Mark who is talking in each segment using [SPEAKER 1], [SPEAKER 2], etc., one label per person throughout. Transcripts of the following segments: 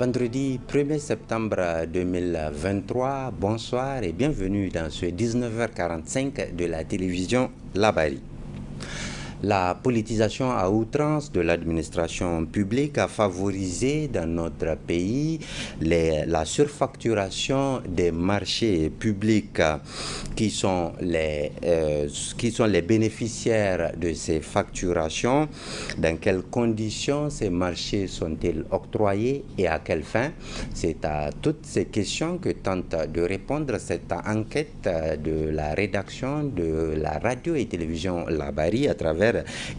[SPEAKER 1] Vendredi 1er septembre 2023, bonsoir et bienvenue dans ce 19h45 de la télévision Labari. La politisation à outrance de l'administration publique a favorisé dans notre pays la surfacturation des marchés publics qui sont les bénéficiaires de ces facturations. Dans quelles conditions ces marchés sont-ils octroyés et à quelle fin? C'est à toutes ces questions que tente de répondre cette enquête de la rédaction de la radio et télévision Labari à travers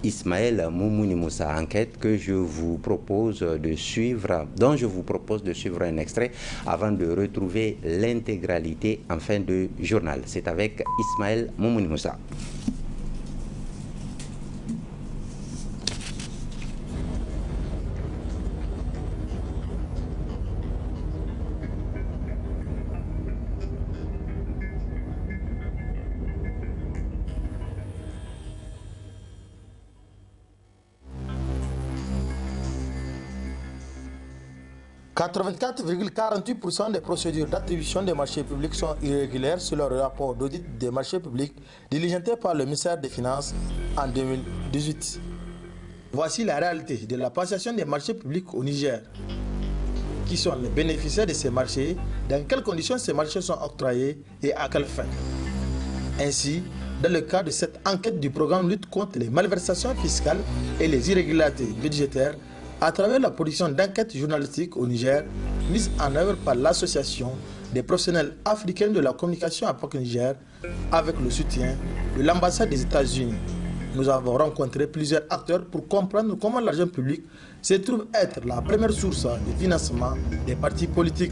[SPEAKER 1] Ismaël Moumouni Moussa, enquête que je vous propose de suivre, dont je vous propose de suivre un extrait avant de retrouver l'intégralité en fin de journal. C'est avec Ismaël Moumouni Moussa. «
[SPEAKER 2] 84,48% des procédures d'attribution des marchés publics sont irrégulières selon le rapport d'audit des marchés publics diligenté par le ministère des Finances en 2018. Voici la réalité de la passation des marchés publics au Niger. Qui sont les bénéficiaires de ces marchés, dans quelles conditions ces marchés sont octroyés et à quelle fin. Ainsi, dans le cadre de cette enquête du programme lutte contre les malversations fiscales et les irrégularités budgétaires, à travers la production d'enquêtes journalistiques au Niger, mise en œuvre par l'Association des professionnels africains de la communication à Pôle Niger, avec le soutien de l'ambassade des États-Unis. Nous avons rencontré plusieurs acteurs pour comprendre comment l'argent public se trouve être la première source de financement des partis politiques.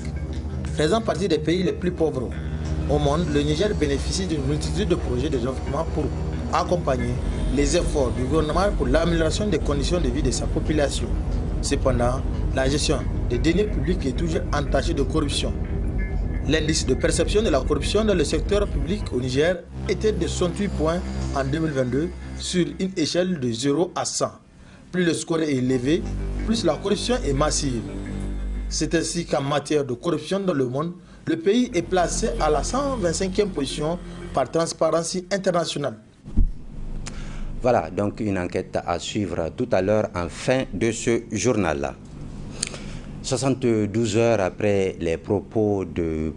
[SPEAKER 2] Faisant partie des pays les plus pauvres au monde, le Niger bénéficie d'une multitude de projets de développement pour accompagner les efforts du gouvernement pour l'amélioration des conditions de vie de sa population. Cependant, la gestion des deniers publics est toujours entachée de corruption. L'indice de perception de la corruption dans le secteur public au Niger était de 68 points en 2022 sur une échelle de 0 à 100. Plus le score est élevé, plus la corruption est massive. C'est ainsi qu'en matière de corruption dans le monde, le pays est placé à la 125e position par Transparency International.
[SPEAKER 1] Voilà, donc une enquête à suivre tout à l'heure en fin de ce journal-là. 72 heures après les propos du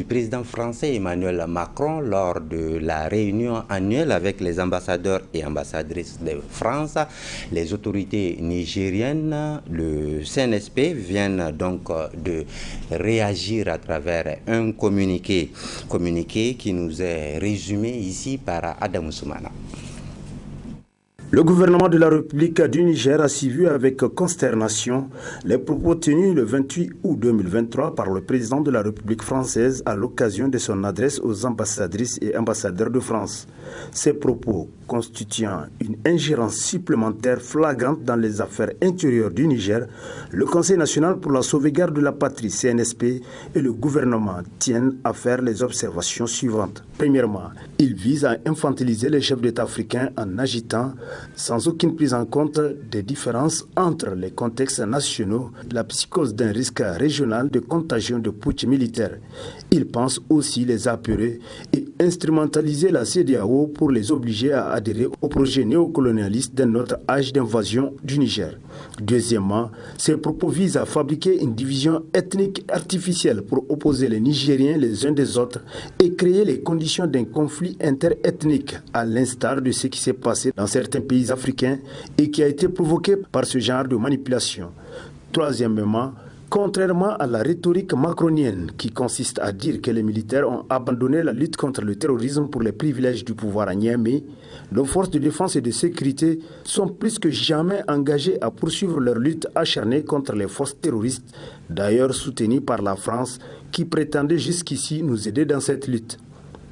[SPEAKER 1] président français Emmanuel Macron lors de la réunion annuelle avec les ambassadeurs et ambassadrices de France, les autorités nigériennes, le CNSP, viennent donc de réagir à travers un communiqué qui nous est résumé ici par Adam Soumana.
[SPEAKER 3] Le gouvernement de la République du Niger a suivi avec consternation les propos tenus le 28 août 2023 par le président de la République française à l'occasion de son adresse aux ambassadrices et ambassadeurs de France. Ces propos constituant une ingérence supplémentaire flagrante dans les affaires intérieures du Niger, le Conseil national pour la sauvegarde de la patrie CNSP et le gouvernement tiennent à faire les observations suivantes. Premièrement, il vise à infantiliser les chefs d'État africains en agitant, sans aucune prise en compte des différences entre les contextes nationaux, la psychose d'un risque régional de contagion de putsch militaire. Il pense aussi les apurer et instrumentaliser la CEDEAO pour les obliger à adhérer au projet néocolonialiste d'un autre âge d'invasion du Niger. Deuxièmement, ces propos visent à fabriquer une division ethnique artificielle pour opposer les Nigériens les uns des autres et créer les conditions d'un conflit interethnique, à l'instar de ce qui s'est passé dans certains pays africains et qui a été provoqué par ce genre de manipulation. Troisièmement, contrairement à la rhétorique macronienne qui consiste à dire que les militaires ont abandonné la lutte contre le terrorisme pour les privilèges du pouvoir à Niamey, nos forces de défense et de sécurité sont plus que jamais engagées à poursuivre leur lutte acharnée contre les forces terroristes, d'ailleurs soutenues par la France qui prétendait jusqu'ici nous aider dans cette lutte.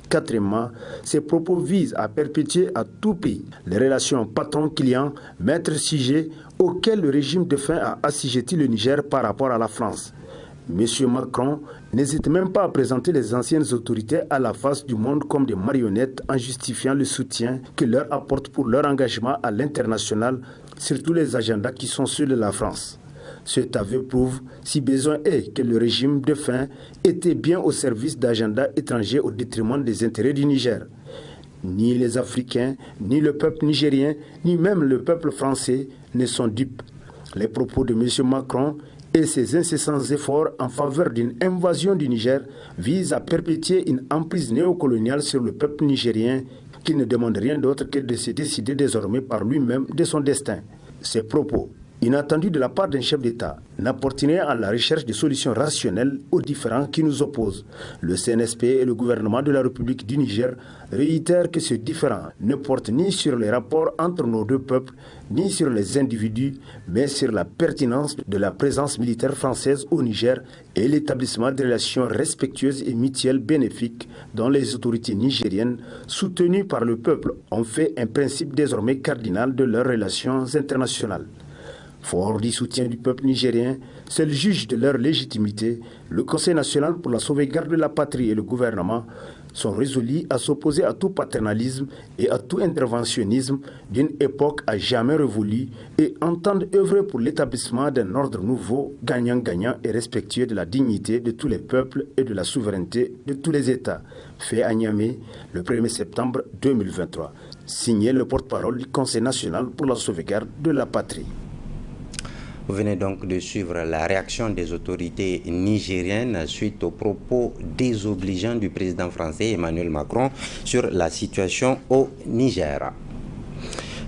[SPEAKER 3] Quatrièmement, ces propos visent à perpétuer à tout prix les relations patron-client, maître-sujet auxquelles le régime défunt a assujetti le Niger par rapport à la France. M. Macron n'hésite même pas à présenter les anciennes autorités à la face du monde comme des marionnettes en justifiant le soutien que leur apporte pour leur engagement à l'international, surtout les agendas qui sont ceux de la France. Cet aveu prouve, si besoin est, que le régime défunt était bien au service d'agendas étrangers au détriment des intérêts du Niger. Ni les Africains, ni le peuple nigérien, ni même le peuple français ne sont dupes. Les propos de M. Macron et ses incessants efforts en faveur d'une invasion du Niger visent à perpétuer une emprise néocoloniale sur le peuple nigérien qui ne demande rien d'autre que de se décider désormais par lui-même de son destin. Ces propos, inattendus de la part d'un chef d'État, n'apportent rien à la recherche de solutions rationnelles aux différends qui nous opposent. Le CNSP et le gouvernement de la République du Niger réitèrent que ces différends ne portent ni sur les rapports entre nos deux peuples, ni sur les individus, mais sur la pertinence de la présence militaire française au Niger et l'établissement de relations respectueuses et mutuelles bénéfiques dont les autorités nigériennes, soutenues par le peuple, ont fait un principe désormais cardinal de leurs relations internationales. Fort du soutien du peuple nigérien, seul juge de leur légitimité, le Conseil national pour la sauvegarde de la patrie et le gouvernement sont résolus à s'opposer à tout paternalisme et à tout interventionnisme d'une époque à jamais révolue et entendent œuvrer pour l'établissement d'un ordre nouveau, gagnant-gagnant et respectueux de la dignité de tous les peuples et de la souveraineté de tous les États. Fait à Niamey le 1er septembre 2023. Signé le porte-parole du Conseil national pour la sauvegarde de la patrie.
[SPEAKER 1] Vous venez donc de suivre la réaction des autorités nigériennes suite aux propos désobligeants du président français Emmanuel Macron sur la situation au Niger.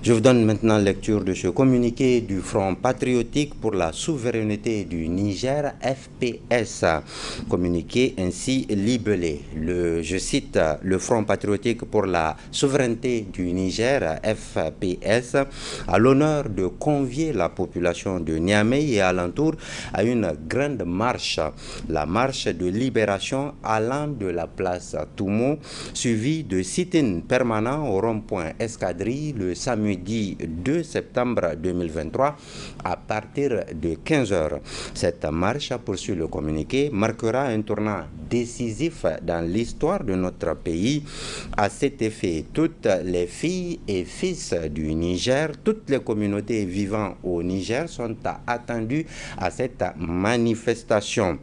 [SPEAKER 1] Je vous donne maintenant lecture de ce communiqué du Front patriotique pour la souveraineté du Niger, FPS. Communiqué ainsi libellé. Je cite, le Front patriotique pour la souveraineté du Niger, FPS, a l'honneur de convier la population de Niamey et alentour à une grande marche, la marche de libération allant de la place Toumo, suivie de sit-in permanent au rond-point Escadrille le samedi 2 septembre 2023 à partir de 15h. Cette marche, poursuit le communiqué, marquera un tournant décisif dans l'histoire de notre pays. À cet effet, toutes les filles et fils du Niger, toutes les communautés vivant au Niger sont attendues à cette manifestation.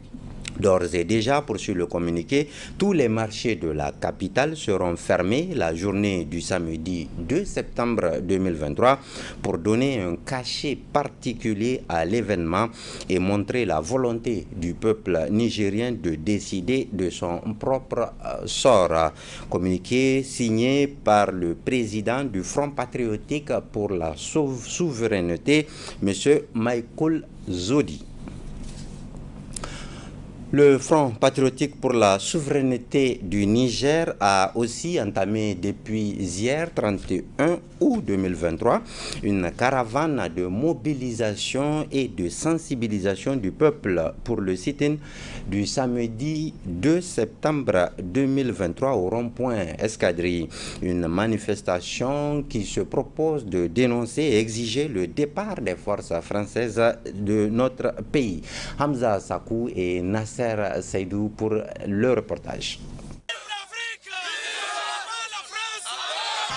[SPEAKER 1] D'ores et déjà, poursuit le communiqué, tous les marchés de la capitale seront fermés la journée du samedi 2 septembre 2023 pour donner un cachet particulier à l'événement et montrer la volonté du peuple nigérien de décider de son propre sort. Communiqué signé par le président du Front patriotique pour la souveraineté, M. Michael Zodi. Le Front patriotique pour la souveraineté du Niger a aussi entamé depuis hier 31 août 2023 une caravane de mobilisation et de sensibilisation du peuple pour le sit-in du samedi 2 septembre 2023 au rond-point Escadrille. Une manifestation qui se propose de dénoncer et exiger le départ des forces françaises de notre pays. Hamza Sakou et Nasser Seydou pour le reportage.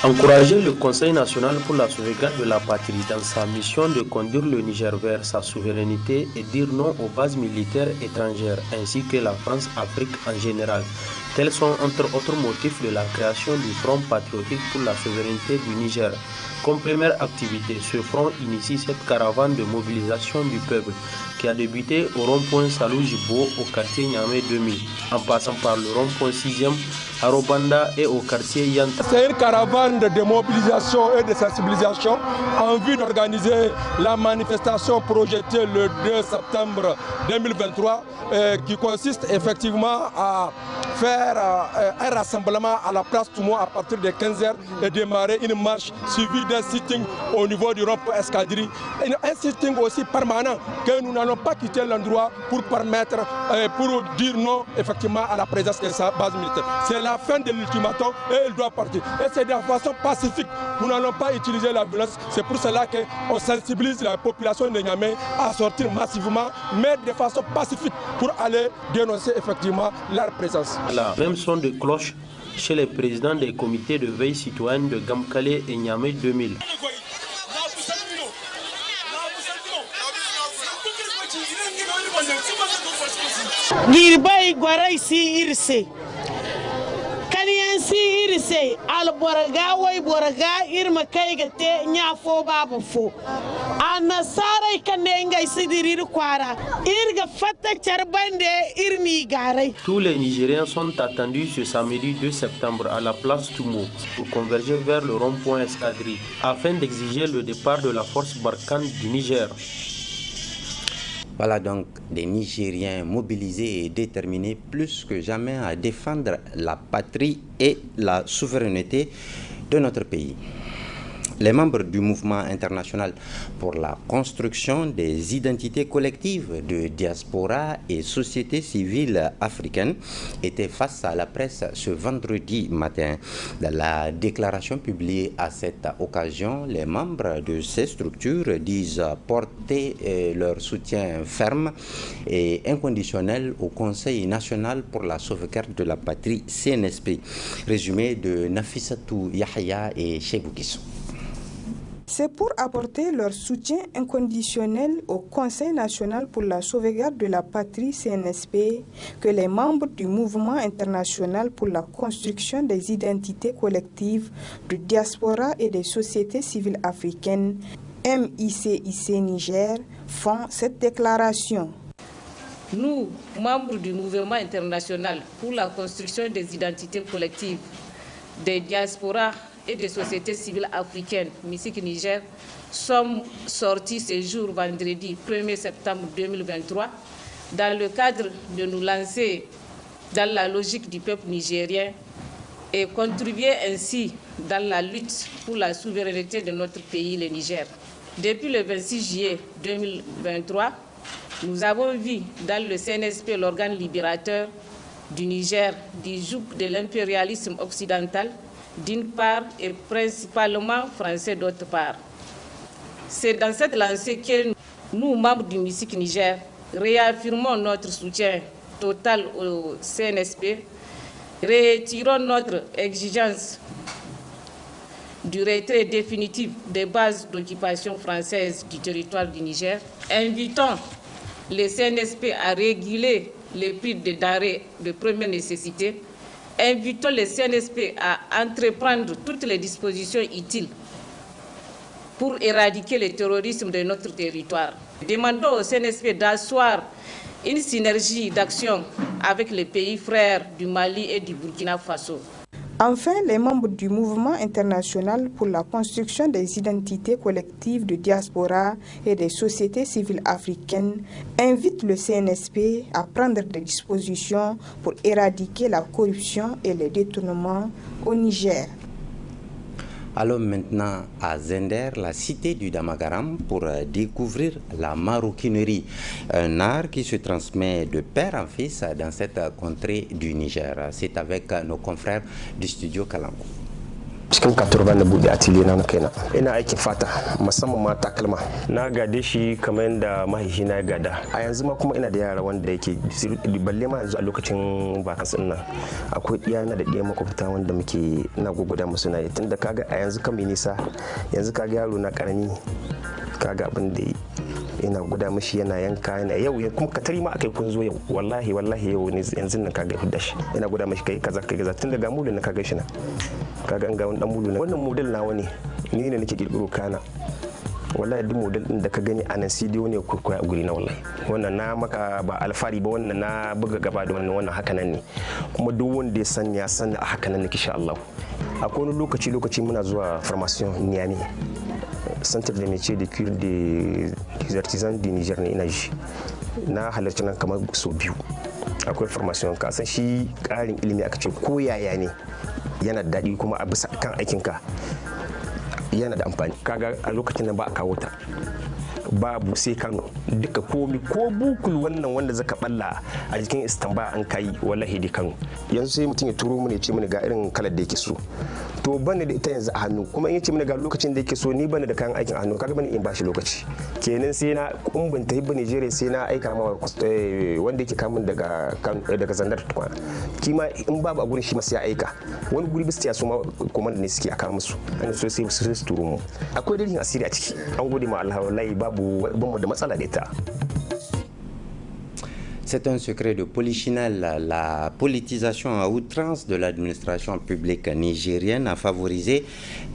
[SPEAKER 4] Encourager le Conseil national pour la sauvegarde de la patrie dans sa mission de conduire le Niger vers sa souveraineté et dire non aux bases militaires étrangères ainsi que la France-Afrique en général. Tels sont entre autres motifs de la création du Front patriotique pour la souveraineté du Niger. Comme première activité, ce front initie cette caravane de mobilisation du peuple qui a débuté au rond-point Salou Jibo au quartier Niamey 2000, en passant par le rond-point 6e à Robanda et au quartier Yanta.
[SPEAKER 5] C'est une caravane de démobilisation et de sensibilisation en vue d'organiser la manifestation projetée le 2 septembre 2023 qui consiste effectivement à faire un rassemblement à la place Toumo à partir de 15h et démarrer une marche suivie d'un sitting au niveau du rond-point Escadrille. Un sitting aussi permanent que nous n'allons pas quitter l'endroit pour permettre, pour dire non effectivement à la présence de sa base militaire. C'est la fin de l'ultimatum et il doit partir. Et c'est de façon pacifique. Nous n'allons pas utiliser la violence. C'est pour cela qu'on sensibilise la population de Niamey à sortir massivement, mais de façon pacifique pour aller dénoncer effectivement leur présence.
[SPEAKER 4] La même son de cloche chez les présidents des comités de veille citoyenne de Gamkale et Niamey 2000.
[SPEAKER 6] Girbay gwarai si irse. Kaniyan si irse alborga way borga irma kaygate nyafo baba fo. Anasara kanenga isidirir kwara. Irga fatta charbande irmi garay.
[SPEAKER 4] Tous les Nigériens sont attendus ce samedi 2 septembre à la place Toumo pour converger vers le rond-point Escadrille afin d'exiger le départ de la force Barkhane du Niger.
[SPEAKER 1] Voilà donc des Nigériens mobilisés et déterminés plus que jamais à défendre la patrie et la souveraineté de notre pays. Les membres du mouvement international pour la construction des identités collectives de diaspora et société civile africaine étaient face à la presse ce vendredi matin. Dans la déclaration publiée à cette occasion, les membres de ces structures disent porter leur soutien ferme et inconditionnel au Conseil national pour la sauvegarde de la patrie CNSP. Résumé de Nafissatou Yahya et Chebou Kissou.
[SPEAKER 7] C'est pour apporter leur soutien inconditionnel au Conseil national pour la sauvegarde de la patrie CNSP que les membres du mouvement international pour la construction des identités collectives de diaspora et des sociétés civiles africaines, MICIC Niger, font cette déclaration.
[SPEAKER 8] Nous, membres du mouvement international pour la construction des identités collectives des diasporas et des sociétés civiles africaines, MICIC Niger, sommes sortis ce jour vendredi 1er septembre 2023 dans le cadre de nous lancer dans la logique du peuple nigérien et contribuer ainsi dans la lutte pour la souveraineté de notre pays, le Niger. Depuis le 26 juillet 2023, nous avons vu dans le CNSP l'organe libérateur du Niger du joug de l'impérialisme occidental d'une part et principalement français d'autre part. C'est dans cette lancée que nous, membres du MICIC Niger, réaffirmons notre soutien total au CNSP, retirons notre exigence du retrait définitif des bases d'occupation française du territoire du Niger, invitons les CNSP à réguler les prix des denrées de première nécessité. Invitons les CNSP à entreprendre toutes les dispositions utiles pour éradiquer le terrorisme de notre territoire. Demandons au CNSP d'asseoir une synergie d'action avec les pays frères du Mali et du Burkina Faso.
[SPEAKER 7] Enfin, les membres du mouvement international pour la construction des identités collectives de diaspora et des sociétés civiles africaines invitent le CNSP à prendre des dispositions pour éradiquer la corruption et les détournements au Niger.
[SPEAKER 1] Allons maintenant à Zender, la cité du Damagaram, pour découvrir la maroquinerie, un art qui se transmet de père en fils dans cette contrée du Niger. C'est avec nos confrères du studio Kalango.
[SPEAKER 9] cikin katurban na bude atelier na kaina ina aikin fata musamman ma takalma na gade shi kamar yadda mahaifina ya gada a yanzu ma kuma ina da yara wanda yake balle ma yanzu a lokacin vacancy nan akwai iyana da ɗiyan makwabta wanda muke ina gogoda musu na tunda kaga a yanzu kan nisa yanzu kaga yaro na karami kaga abin da ina guda mishi yana yanka yana yau kuma katari ma akai kun zo yau wallahi yau ne yanzu nan kaga hudda shi ina guda mishi kai kaza tun daga mulin na kaga shi na kaga an ga wani dan mulu na wannan model nawa ne ni ne nake kirkiro kana wallahi duk model din da ka gani a nan CD ne kurkuya a guri na wallahi wannan na maka ba alfari ba wannan na buga gaba da wannan haka nan ne kuma duk wanda ya san a haka nan ne insha Allah akwai wani lokaci muna zuwa formation Niamey Centre de métier de cure des artisans du Niger ne ina ji na halarci nan kamar so biyu akwai formation ka san shi karin ilimi aka ce ko yaya ne yana da daɗi kuma a bisa kan aikinka yana da amfani kaga a lokacin nan ba a kawo ta babu sai Kano duka komi ko bukul wannan wanda zaka balla a jikin istamba an kai wallahi di Kano yanzu sai mutum ya turo mu ne ce mini ga irin kalar da yake so to bane da ita yanzu a hannu kuma in yace mini ga lokacin da yake so ni bane da kayan aikin a hannu kaga bane in bashi lokaci kenan sai na kumbunta hibba Nigeria sai na aika ma wanda yake kamun daga Zandar tukwa kima in babu a gurin shi ma sai ya aika wani guri bisa ya so ma komanda ne suke aka musu an so sai su turo mu akwai dalilin asiri a ciki an gode ma Allah wallahi babu banmu da matsala da ita.
[SPEAKER 1] C'est un secret de polichinelle. La politisation à outrance de l'administration publique nigérienne a favorisé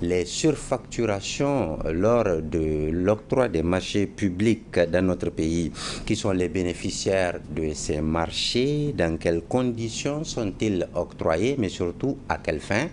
[SPEAKER 1] les surfacturations lors de l'octroi des marchés publics dans notre pays. Qui sont les bénéficiaires de ces marchés? Dans quelles conditions sont-ils octroyés? Mais surtout, à quelle fin?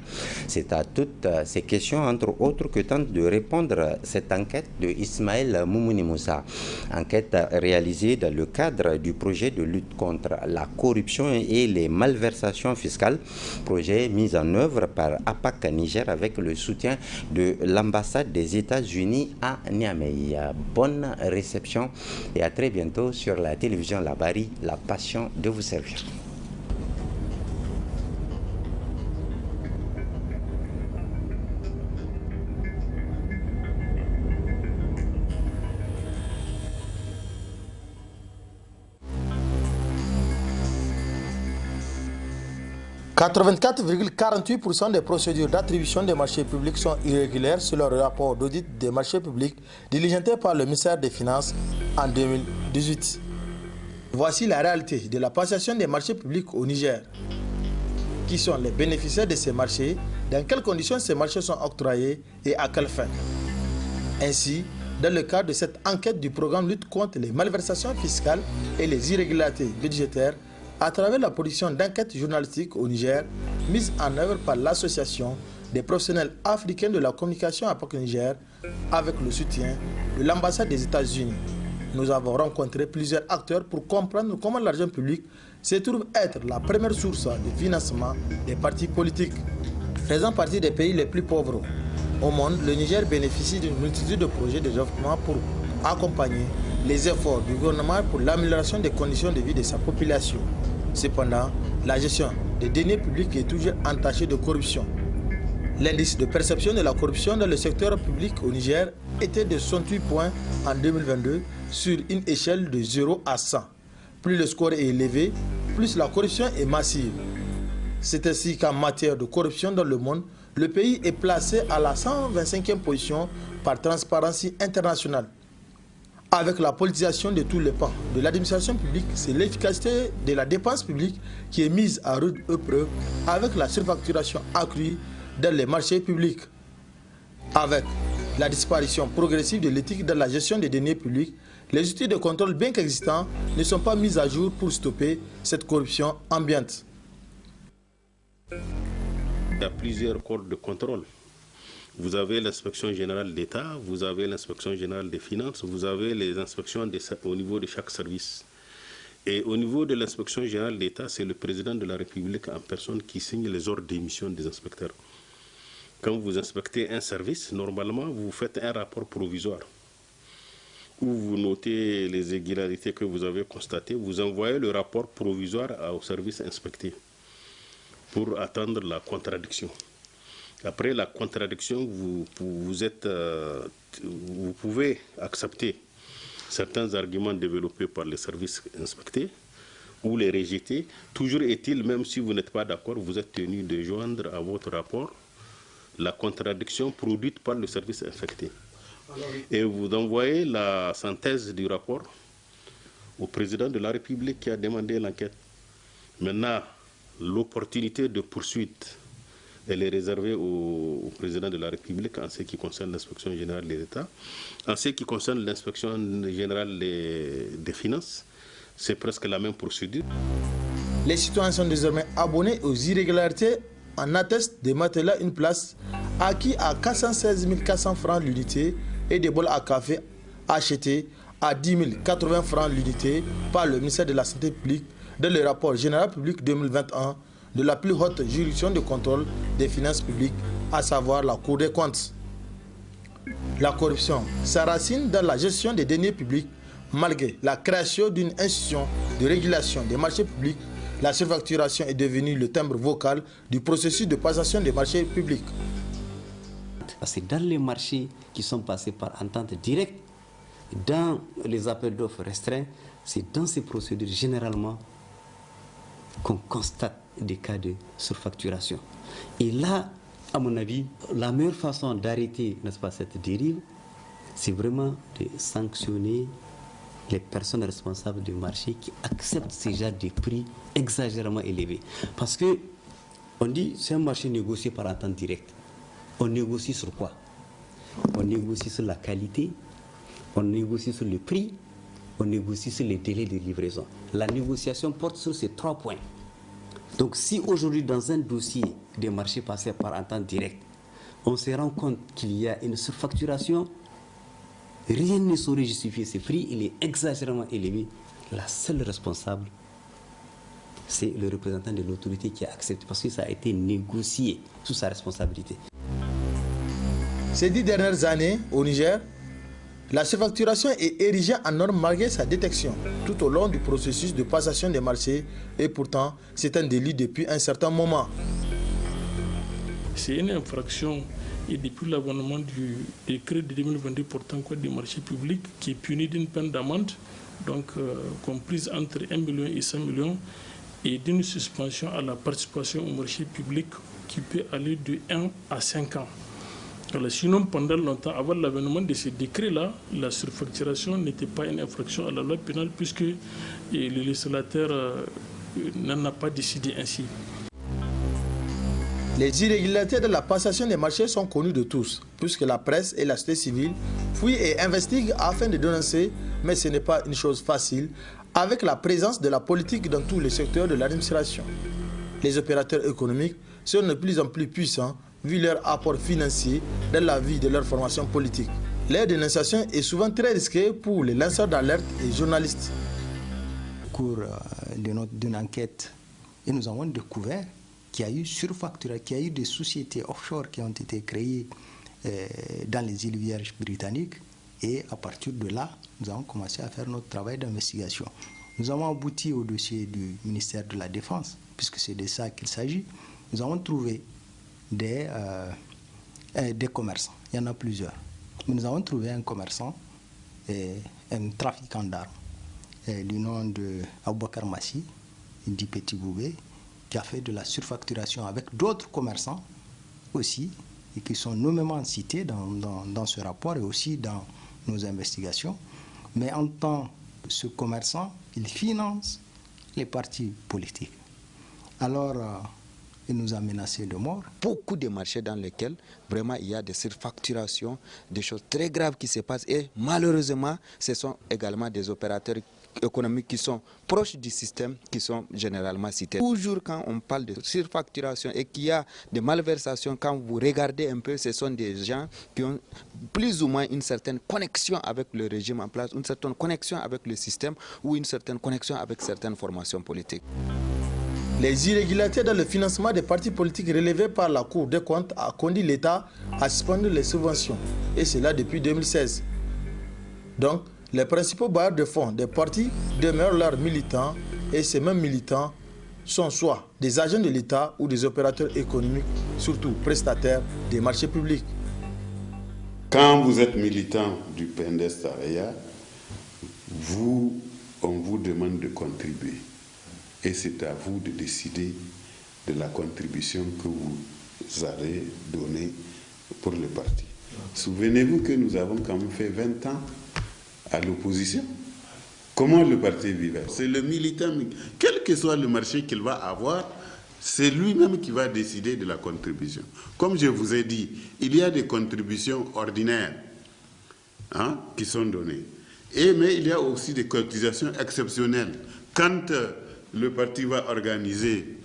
[SPEAKER 1] C'est à toutes ces questions, entre autres, que tente de répondre cette enquête de Ismaël Moumouni Moussa. Enquête réalisée dans le cadre du projet de lutte contre la corruption et les malversations fiscales, projet mis en œuvre par APAC Niger avec le soutien de l'ambassade des États-Unis à Niamey. Bonne réception et à très bientôt sur la télévision Labari, la passion de vous servir.
[SPEAKER 2] « 84,48% des procédures d'attribution des marchés publics sont irrégulières sur le rapport d'audit des marchés publics diligenté par le ministère des Finances en 2018. Voici la réalité de la passation des marchés publics au Niger. Qui sont les bénéficiaires de ces marchés, dans quelles conditions ces marchés sont octroyés et à quelle fin. Ainsi, dans le cadre de cette enquête du programme lutte contre les malversations fiscales et les irrégularités budgétaires, à travers la production d'enquêtes journalistiques au Niger, mise en œuvre par l'Association des professionnels africains de la communication APAC Niger, avec le soutien de l'ambassade des États-Unis. Nous avons rencontré plusieurs acteurs pour comprendre comment l'argent public se trouve être la première source de financement des partis politiques. Faisant partie des pays les plus pauvres au monde, le Niger bénéficie d'une multitude de projets de développement pour accompagner les efforts du gouvernement pour l'amélioration des conditions de vie de sa population. Cependant, la gestion des deniers publics est toujours entachée de corruption. L'indice de perception de la corruption dans le secteur public au Niger était de 68 points en 2022 sur une échelle de 0 à 100. Plus le score est élevé, plus la corruption est massive. C'est ainsi qu'en matière de corruption dans le monde, le pays est placé à la 125e position par Transparency International. Avec la politisation de tous les pans de l'administration publique, c'est l'efficacité de la dépense publique qui est mise à rude épreuve avec la surfacturation accrue dans les marchés publics. Avec la disparition progressive de l'éthique dans la gestion des deniers publics, les outils de contrôle bien qu'existants ne sont pas mis à jour pour stopper cette corruption ambiante.
[SPEAKER 10] Il y a plusieurs corps de contrôle. Vous avez l'inspection générale d'État, vous avez l'inspection générale des finances, vous avez les inspections au niveau de chaque service. Et au niveau de l'inspection générale d'État, c'est le président de la République en personne qui signe les ordres d'émission des inspecteurs. Quand vous inspectez un service, normalement, vous faites un rapport provisoire où vous notez les irrégularités que vous avez constatées, vous envoyez le rapport provisoire au service inspecté pour attendre la contradiction. Après la contradiction, vous pouvez accepter certains arguments développés par les services inspectés ou les rejeter. Toujours est-il, même si vous n'êtes pas d'accord, vous êtes tenu de joindre à votre rapport la contradiction produite par le service inspecté. Et vous envoyez la synthèse du rapport au président de la République qui a demandé l'enquête. Maintenant, l'opportunité de poursuite, elle est réservée au président de la République en ce qui concerne l'inspection générale de l'État. En ce qui concerne l'inspection générale des finances, c'est presque la même procédure.
[SPEAKER 2] Les citoyens sont désormais abonnés aux irrégularités en atteste des matelas une place acquis à 416 400 francs l'unité et des bols à café achetés à 10 080 francs l'unité par le ministère de la Santé publique dans le rapport général public 2021 de la plus haute juridiction de contrôle des finances publiques, à savoir la Cour des comptes. La corruption s'enracine dans la gestion des deniers publics. Malgré la création d'une institution de régulation des marchés publics, la surfacturation est devenue le timbre vocal du processus de passation des marchés publics.
[SPEAKER 11] Parce que dans les marchés qui sont passés par entente directe, dans les appels d'offres restreints, c'est dans ces procédures généralement qu'on constate des cas de surfacturation. Et là, à mon avis, la meilleure façon d'arrêter, n'est-ce pas, cette dérive, c'est vraiment de sanctionner les personnes responsables du marché qui acceptent ces genres de prix exagérément élevés. Parce que on dit c'est un marché négocié par entente directe. On négocie sur quoi? On négocie sur la qualité, on négocie sur le prix, on négocie sur les délais de livraison. La négociation porte sur ces 3 points. Donc si aujourd'hui dans un dossier des marchés passés par entente directe, on se rend compte qu'il y a une surfacturation, rien ne saurait justifier ce prix, il est exagérément élevé. La seule responsable, c'est le représentant de l'autorité qui a accepté, parce que ça a été négocié sous sa responsabilité.
[SPEAKER 2] Ces 10 dernières années, au Niger, la surfacturation est érigée en norme malgré sa détection tout au long du processus de passation des marchés, et pourtant, c'est un délit depuis un certain moment.
[SPEAKER 12] C'est une infraction, et depuis l'abonnement du décret de 2022 portant code des marchés publics, qui est puni d'une peine d'amende, donc comprise entre 1 million et 100 millions, et d'une suspension à la participation au marché public qui peut aller de 1 à 5 ans. Alors, sinon, pendant longtemps, avant l'avènement de ce décret-là, la surfacturation n'était pas une infraction à la loi pénale puisque le législateur n'en a pas décidé ainsi.
[SPEAKER 2] Les irrégularités de la passation des marchés sont connues de tous, puisque la presse et la société civile fouillent et investiguent afin de dénoncer, mais ce n'est pas une chose facile, avec la présence de la politique dans tous les secteurs de l'administration. Les opérateurs économiques sont de plus en plus puissants, vu leur apport financier dans la vie de leur formation politique. Leur dénonciation est souvent très risquée pour les lanceurs d'alerte et journalistes.
[SPEAKER 13] Au cours d'une enquête, et nous avons découvert qu'il y a eu surfacturation, qu'il y a eu des sociétés offshore qui ont été créées dans les îles Vierges britanniques, et à partir de là, nous avons commencé à faire notre travail d'investigation. Nous avons abouti au dossier du ministère de la Défense, puisque c'est de ça qu'il s'agit. Nous avons trouvé des commerçants, il y en a plusieurs. Mais nous avons trouvé un commerçant, un trafiquant d'armes, du nom de Aboubakar Massi, dit Petit Boubé, qui a fait de la surfacturation avec d'autres commerçants aussi, et qui sont nommément cités dans ce rapport et aussi dans nos investigations. Mais en tant que ce commerçant, il finance les partis politiques. Alors, il nous a menacés de mort.
[SPEAKER 14] Beaucoup de marchés dans lesquels vraiment il y a des surfacturations, des choses très graves qui se passent, et malheureusement, ce sont également des opérateurs économiques qui sont proches du système, qui sont généralement cités. Toujours quand on parle de surfacturation et qu'il y a des malversations, quand vous regardez un peu, ce sont des gens qui ont plus ou moins une certaine connexion avec le régime en place, une certaine connexion avec le système ou une certaine connexion avec certaines formations politiques.
[SPEAKER 2] Les irrégularités dans le financement des partis politiques relevées par la Cour des comptes a conduit l'État à suspendre les subventions, et cela depuis 2016. Donc, les principaux bailleurs de fonds des partis demeurent leurs militants, et ces mêmes militants sont soit des agents de l'État ou des opérateurs économiques, surtout prestataires des marchés publics.
[SPEAKER 15] Quand vous êtes militant du PNDS Taraya, on vous demande de contribuer. Et c'est à vous de décider de la contribution que vous allez donner pour le parti. Souvenez-vous que nous avons quand même fait 20 ans à l'opposition. Comment le parti vivait? C'est le militant, quel que soit le marché qu'il va avoir, c'est lui-même qui va décider de la contribution. Comme je vous ai dit, il y a des contributions ordinaires qui sont données. Mais il y a aussi des cotisations exceptionnelles. Quand le parti va organiser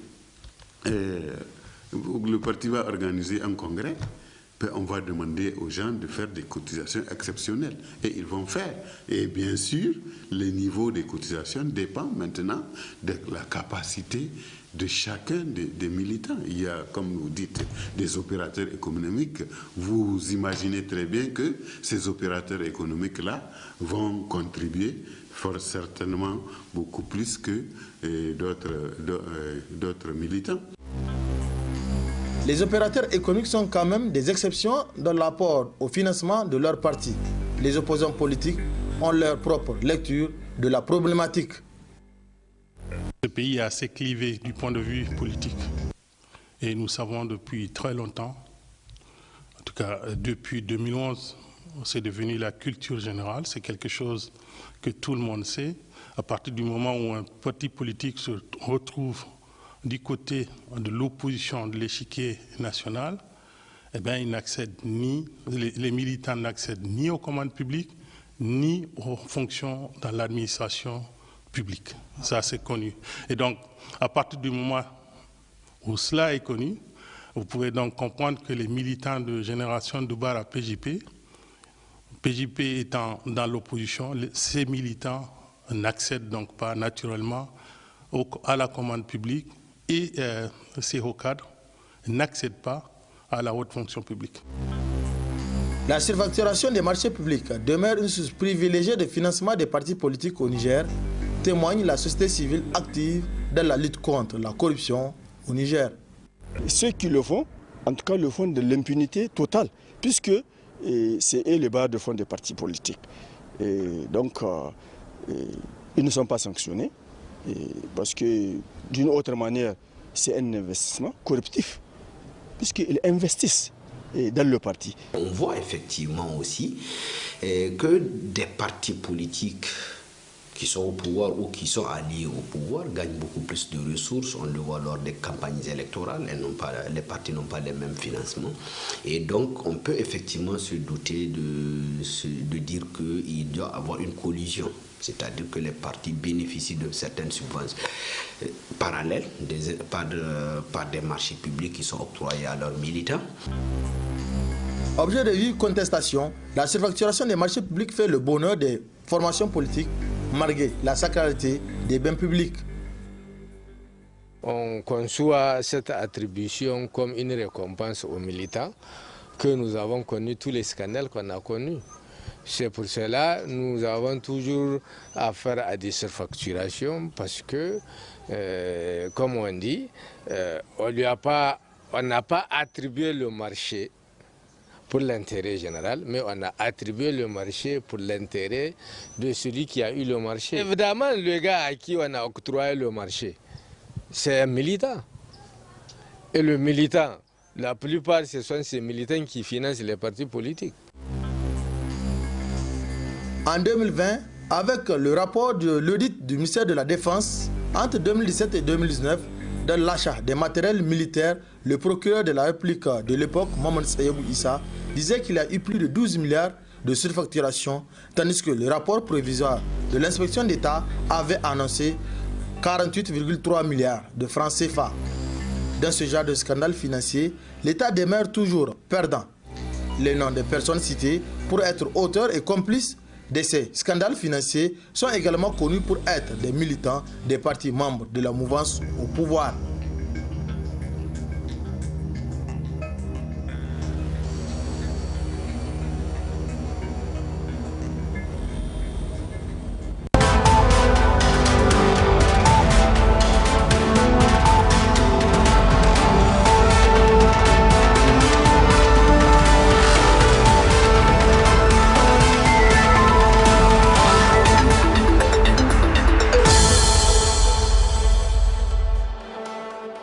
[SPEAKER 15] un congrès, on va demander aux gens de faire des cotisations exceptionnelles. Et ils vont faire. Et bien sûr, le niveau des cotisations dépend maintenant de la capacité de chacun des militants. Il y a, comme vous dites, des opérateurs économiques. Vous imaginez très bien que ces opérateurs économiques-là vont contribuer fort certainement beaucoup plus que d'autres militants.
[SPEAKER 2] Les opérateurs économiques sont quand même des exceptions dans l'apport au financement de leur parti. Les opposants politiques ont leur propre lecture de la problématique.
[SPEAKER 12] Ce pays est assez clivé du point de vue politique. Et nous savons depuis très longtemps, en tout cas depuis 2011,
[SPEAKER 16] c'est devenu la culture générale, c'est quelque chose que tout le monde sait. À partir du moment où un parti politique se retrouve du côté de l'opposition de l'échiquier national, eh bien, ils n'accèdent ni, les militants n'accèdent ni aux commandes publiques, ni aux fonctions dans l'administration publique. Ça, c'est connu. Et donc, à partir du moment où cela est connu, vous pouvez donc comprendre que les militants de Génération Doumbouya PJP, PJP étant dans l'opposition, ces militants n'accèdent donc pas naturellement à la commande publique et ces hauts cadres n'accèdent pas à la haute fonction publique.
[SPEAKER 2] La surfacturation des marchés publics demeure une source privilégiée de financement des partis politiques au Niger, témoigne la société civile active dans la lutte contre la corruption au Niger.
[SPEAKER 17] Ceux qui le font, en tout cas le font de l'impunité totale, puisque c'est eux les barres de fond des partis politiques. Et donc, ils ne sont pas sanctionnés, parce que d'une autre manière, c'est un investissement corruptif, puisqu'ils investissent dans le parti.
[SPEAKER 18] On voit effectivement aussi que des partis politiques qui sont au pouvoir ou qui sont alliés au pouvoir gagnent beaucoup plus de ressources. On le voit lors des campagnes électorales. Les partis n'ont pas les mêmes financements. Et donc, on peut effectivement se douter de dire qu'il doit y avoir une collision. C'est-à-dire que les partis bénéficient de certaines subventions parallèles par des marchés publics qui sont octroyés à leurs militants.
[SPEAKER 2] Objet de vive contestation, la surfacturation des marchés publics fait le bonheur des formations politiques, malgré la sacralité des biens publics.
[SPEAKER 19] On conçoit cette attribution comme une récompense aux militants que nous avons connu tous les scandales qu'on a connus. C'est pour cela que nous avons toujours affaire à des surfacturations parce que, comme on dit, on n'a pas attribué le marché pour l'intérêt général, mais on a attribué le marché pour l'intérêt de celui qui a eu le marché. Évidemment, le gars à qui on a octroyé le marché, c'est un militant. Et le militant, la plupart, ce sont ces militants qui financent les partis politiques.
[SPEAKER 2] En 2020, avec le rapport de l'audit du ministère de la Défense, entre 2017 et 2019, dans l'achat des matériels militaires, le procureur de la République de l'époque, Mohamed Sayebou Issa, disait qu'il y a eu plus de 12 milliards de surfacturation, tandis que le rapport provisoire de l'inspection d'État avait annoncé 48,3 milliards de francs CFA. Dans ce genre de scandale financier, l'État demeure toujours perdant. Les noms des personnes citées pour être auteurs et complices de ces scandales financiers sont également connus pour être des militants des partis membres de la mouvance au pouvoir.